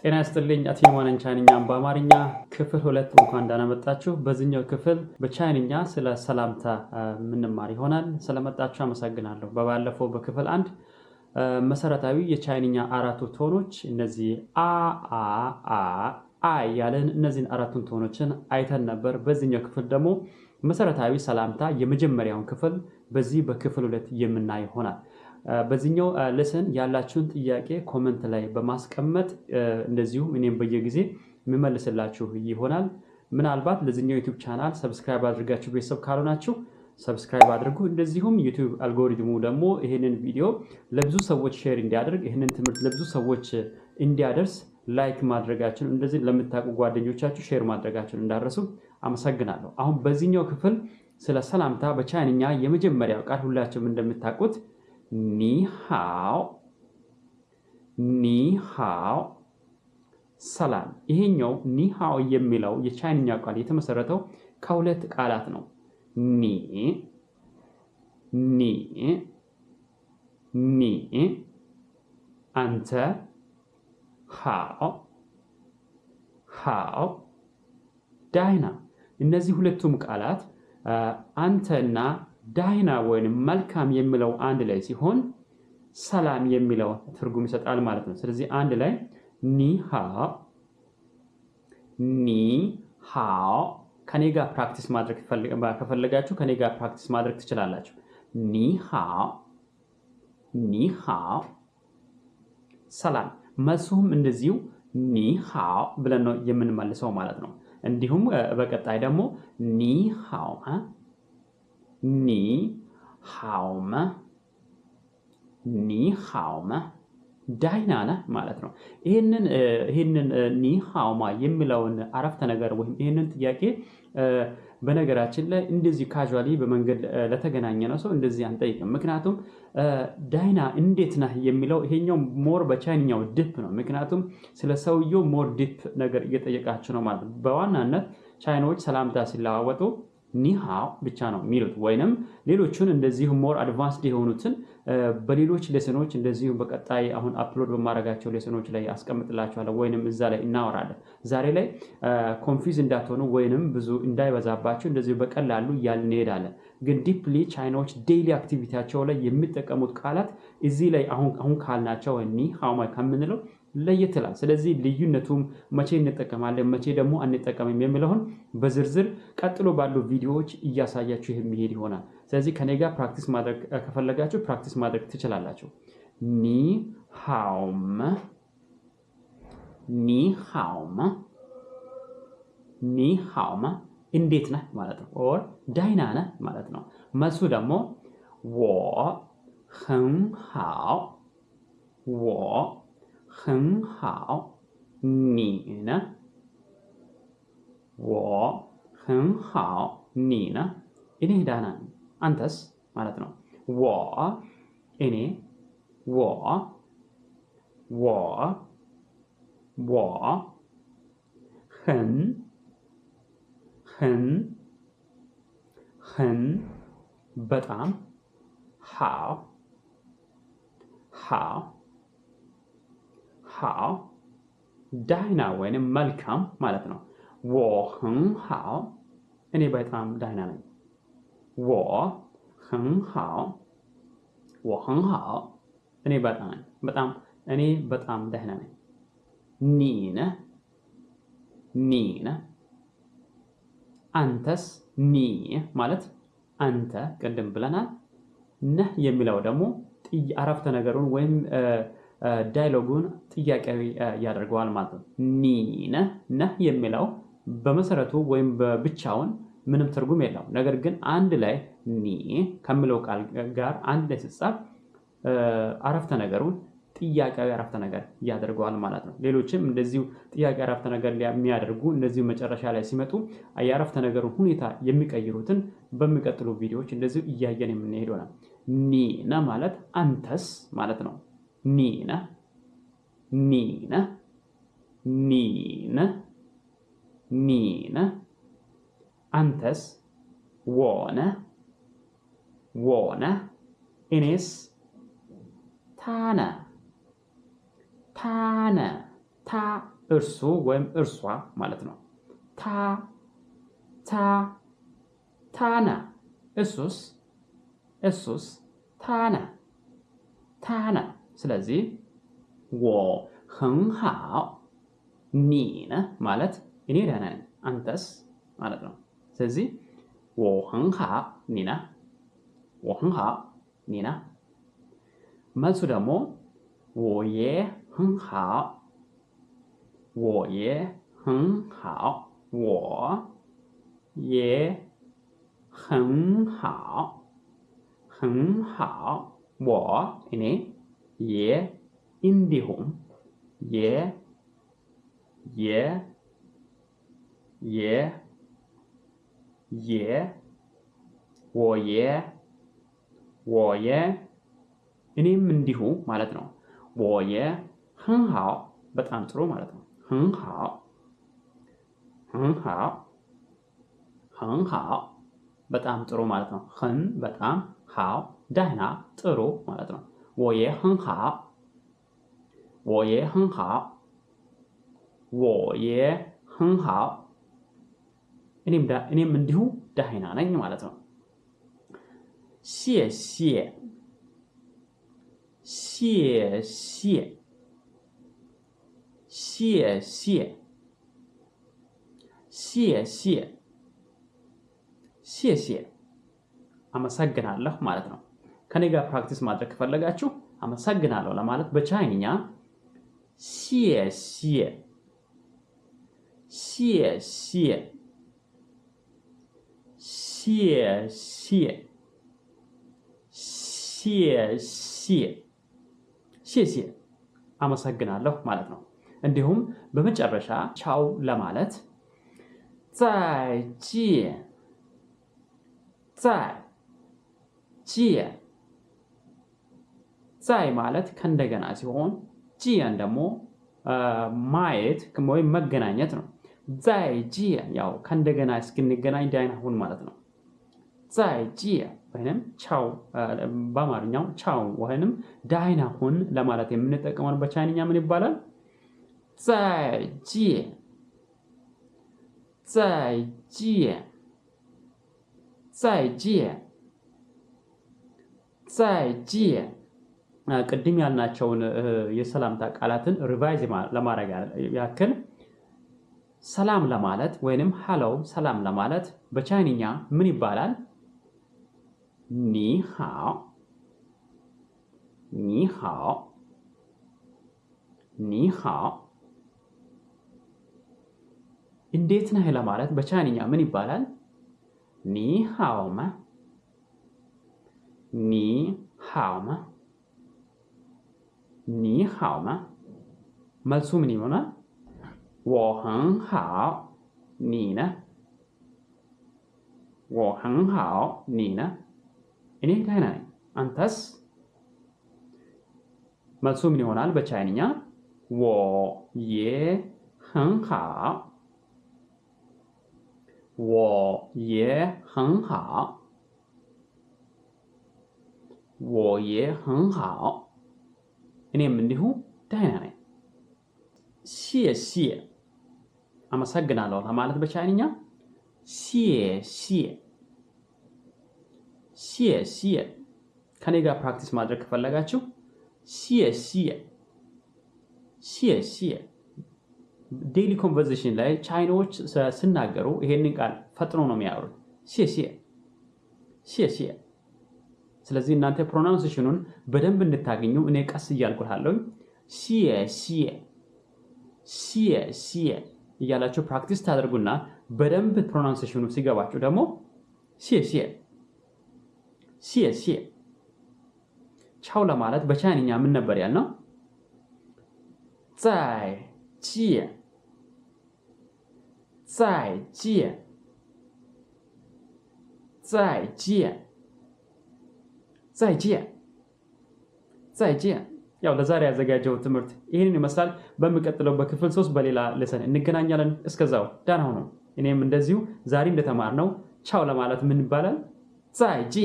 ጤና ይስጥልኝ አቲሞን ቻይንኛን በአማርኛ ክፍል 2 እንኳን ደህና መጣችሁ። በዚህኛው ክፍል በቻይንኛ ስለ ሰላምታ ምንማር ይሆናል። ስለመጣችሁ አመሰግናለሁ። በባለፈው በክፍል 1 መሰረታዊ የቻይንኛ አራቱ ቶኖች እነዚህ አ ያለን እነዚህን አራቱን ቶኖችን አይተን ነበር። በዚህኛው ክፍል ደግሞ መሰረታዊ ሰላምታ የመጀመሪያውን ክፍል በዚህ በክፍል 2 የምናይ ይሆናል። በዚህኛው ለሰን ያላችሁን ጥያቄ ኮሜንት ላይ በማስቀመጥ እንደዚሁም እኔም በየጊዜ የምመልስላችሁ ይሆናል። ምናልባት ለዚህኛው ዩቲዩብ ቻናል ሰብስክራይብ አድርጋችሁ ቤተሰብ ካልሆናችሁ ሰብስክራይብ አድርጉ። እንደዚሁም ዩቲዩብ አልጎሪትሙ ደግሞ ይሄንን ቪዲዮ ለብዙ ሰዎች ሼር እንዲያደርግ ይሄንን ትምህርት ለብዙ ሰዎች እንዲያደርስ ላይክ ማድረጋችሁን እንደዚህ ለምታውቁ ጓደኞቻችሁ ሼር ማድረጋችሁን እንዳረሱ አመሰግናለሁ። አሁን በዚህኛው ክፍል ስለ ሰላምታ በቻይንኛ የመጀመሪያው ቃል ሁላችሁም እንደምታውቁት ኒሃው ሰላም። ይሄኛው ኒሃው የሚለው የቻይንኛ ቃል የተመሰረተው ከሁለት ቃላት ነው። ኒ አንተ፣ ሃው ዳይና። እነዚህ ሁለቱም ቃላት አንተና ዳይና ወይንም መልካም የሚለው አንድ ላይ ሲሆን ሰላም የሚለው ትርጉም ይሰጣል ማለት ነው። ስለዚህ አንድ ላይ ኒሃው ከኔ ጋር ፕራክቲስ ማድረግ ከፈለጋችሁ ከኔ ጋር ፕራክቲስ ማድረግ ትችላላችሁ። ኒሃው ሰላም። መልሱም እንደዚሁ ኒሃው ብለን ነው የምንመልሰው ማለት ነው። እንዲሁም በቀጣይ ደግሞ ኒሃውመ ዳይና ነህ ማለት ነው። ይሄንን ኒሃውማ የሚለውን አረፍተ ነገር ወይም ይሄንን ጥያቄ በነገራችን ላይ እንደዚህ ካዥዋሊ በመንገድ ለተገናኘ ነው ሰው እንደዚህ አንጠይቅም። ምክንያቱም ዳይና እንዴት ነህ የሚለው ይሄኛው ሞር በቻይንኛው ዲፕ ነው። ምክንያቱም ስለ ሰውየው ሞር ዲፕ ነገር እየጠየቃችሁ ነው ማለት ነው። በዋናነት ቻይናዎች ሰላምታ ሲለዋወጡ ኒሃው ብቻ ነው የሚሉት። ወይንም ሌሎቹን እንደዚሁ ሞር አድቫንስድ የሆኑትን በሌሎች ሌሰኖች እንደዚሁ በቀጣይ አሁን አፕሎድ በማድረጋቸው ሌሰኖች ላይ አስቀምጥላችኋለሁ ወይንም እዛ ላይ እናወራለን። ዛሬ ላይ ኮንፊውዝ እንዳትሆኑ ወይንም ብዙ እንዳይበዛባችሁ እንደዚሁ በቀላሉ እያልን እንሄዳለን። ግን ዲፕሊ ቻይናዎች ዴይሊ አክቲቪቲያቸው ላይ የሚጠቀሙት ቃላት እዚህ ላይ አሁን ካልናቸው ኒሃው ከምንለው ለየት ይላል። ስለዚህ ልዩነቱም መቼ እንጠቀማለን መቼ ደግሞ አንጠቀምም የሚለውን በዝርዝር ቀጥሎ ባሉ ቪዲዮዎች እያሳያችሁ የሚሄድ ይሆናል። ስለዚህ ከኔ ጋር ፕራክቲስ ማድረግ ከፈለጋችሁ ፕራክቲስ ማድረግ ትችላላችሁ። ኒሃውመ እንዴት ነህ ማለት ነው። ኦር ዳይና ነህ ማለት ነው። መልሱ ደግሞ很好你呢我很好你呢እኔ ዳና ነኝ አንተስ ማለት ነው። እኔ很በጣም ሃው ዳይና ወይንም መልካም ማለት ነው። ሃው እኔ በጣም ዳይና ነኝ። እኔ በጣም ዳይና ነኝ። ኒነ አንተስ ማለት አንተ ቅድም ብለናል። ነህ የሚለው ደግሞ አረፍተ ነገሩን ወይም ዳይሎጉን ጥያቄያዊ ያደርገዋል ማለት ነው። ነህ የሚለው በመሰረቱ ወይም በብቻውን ምንም ትርጉም የለውም። ነገር ግን አንድ ላይ ከሚለው ቃል ጋር አንድ ላይ ሲጻፍ አረፍተ ነገሩን ጥያቄያዊ አረፍተ ነገር ያደርገዋል ማለት ነው። ሌሎችም እንደዚሁ ጥያቄ አረፍተ ነገር የሚያደርጉ እንደዚሁ መጨረሻ ላይ ሲመጡ የአረፍተ ነገሩን ሁኔታ የሚቀይሩትን በሚቀጥሉ ቪዲዮዎች እንደዚሁ እያየን የምንሄደው ነው። ኒነ ማለት አንተስ ማለት ነው። ኒነ አንተስ ወነ እኔስ ታነ ታ እርሱ ወይም እርሷ ማለት ነው። ታ ታ ታና እሱስ ታና ታና። ስለዚህ 我很好 ኒ ነህ ማለት እኔ ደህና ነኝ አንተስ ማለት ነው። ስለዚህ 我很好ኒ ነህ 我很好ኒ ነህ። መልሱ ደግሞ 我也很好我也很好我也很好很好我እኔ የ እንዲሁም የ我也እኔም እንዲሁ ማለት ነው። 我也很好በጣም ጥሩ ማለት ነው። 很好በጣም ጥሩ ማለት ነው። 很በጣም 好ደህና ጥሩ ማለት ነው። 我也很好我也很好እኔም እንዲሁ ደህና ነኝ ማለት ነው። 谢谢አመሰግናለሁ ማለት ነው። ከኔ ጋር ፕራክቲስ ማድረግ ከፈለጋችሁ አመሰግናለሁ ለማለት በቻይንኛ 谢谢አመሰግናለሁ ማለት ነው። እንዲሁም በመጨረሻ ቻው ለማለት 再见ማለት ከእንደገና ሲሆን ጂያን ደግሞ ማየት ወይም መገናኘት ነው። 再见ያው ከእንደገና እስክንገናኝ ደህና ሁን ማለት ነው። 再见ወይንም ቻው በአማርኛው ቻው ወይንም ደህና ሁን ለማለት የምንጠቀመው በቻይንኛ ምን ይባላል? 再见ቅድም ያልናቸውን የሰላምታ ቃላትን ሪቫይዝ ለማድረግ ያክል ሰላም ለማለት ወይንም ሃሎ ሰላም ለማለት በቻይንኛ ምን ይባላል? ኒሃው እንዴት ነህ ለማለት በቻይንኛ ምን ይባላል? ኒሃውማ መልሱ ምን ይሆናል? 我很好你呢እኔ ደህና ነኝ አንተስ? መልሱ ምን ይሆናል በቻይንኛ? 我也很好እኔም እንዲሁ ደህና ነኝ። 谢谢አመሰግናለሁ ለማለት በቻይንኛ 谢谢 ከኔ ጋር ፕራክቲስ ማድረግ ከፈለጋችሁ 谢谢ዴይሊ ኮንቨርሴሽን ላይ ቻይናዎች ሲናገሩ ይሄንን ቃል ፈጥኖ ነው የሚያወሩት 谢谢ስለዚህ እናንተ ፕሮናንሴሽኑን በደንብ እንድታገኙ እኔ ቀስ እያልኩላለሁ 谢እያላችሁ ፕራክቲስ ታደርጉና በደንብ ፕሮናንሴሽኑ ሲገባችሁ ደግሞ 谢ቻው ለማለት በቻይንኛ ምን ነበር ያልነው? 再见ያው ለዛሬ ያዘጋጀው ትምህርት ይሄንን ይመስላል። በሚቀጥለው በክፍል 3 በሌላ ለሰን እንገናኛለን። እስከዛው ደህና ሁኑ። እኔም እንደዚሁ ዛሬ እንደተማርነው ቻው ለማለት ምን ይባላል? 再见